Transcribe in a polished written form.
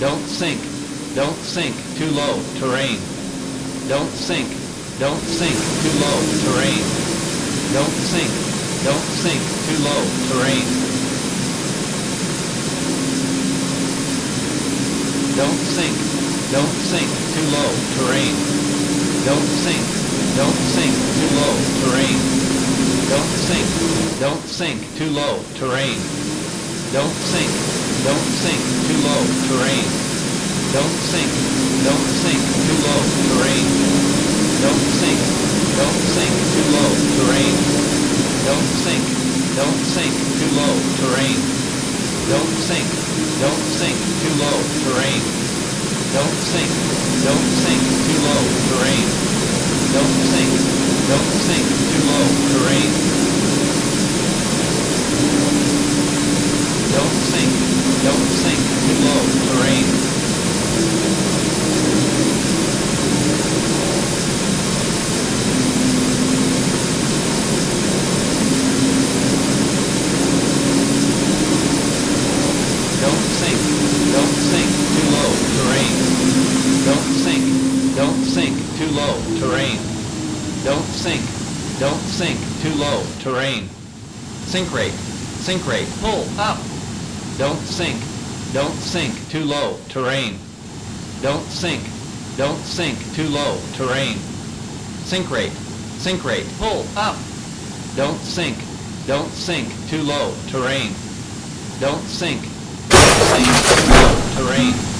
Don't sink. Don't sink. Too low. Terrain. Don't sink. Don't sink. Too low. Terrain. Don't sink. Don't sink. Too low. Terrain. Don't sink. Don't sink. Too low. Terrain. Don't sink. Don't sink. Too low. Terrain. Don't sink. Don't sink. Too low. Terrain. Don't sink. Don't sink. Too low. Terrain. Don't sink. Don't sink. Too low. Terrain. Don't sink. Don't sink. Too low. Terrain. Don't sink. Don't sink. Too low. Terrain. Don't sink. Don't sink. Too low. Terrain. Don't sink. Don't sink. Too low. Terrain. Don't sink. Don't sink. Too low. Terrain. Don't sink. Don't sink. Too low. Terrain. Don't sink. Don't sink. Too low. Terrain. Don't sink. Don't sink. Too low. Terrain. Don't sink. Don't sink. Too low. Terrain. Sink rate. Sink rate. Pull up. Don't sink. Don't sink. Too low. Terrain. Don't sink. Don't sink. Too low. Terrain. Sink rate. Sink rate. Pull up. Don't sink. Don't sink. Too low. Terrain. Don't sink. Don't sink. Too low. Terrain.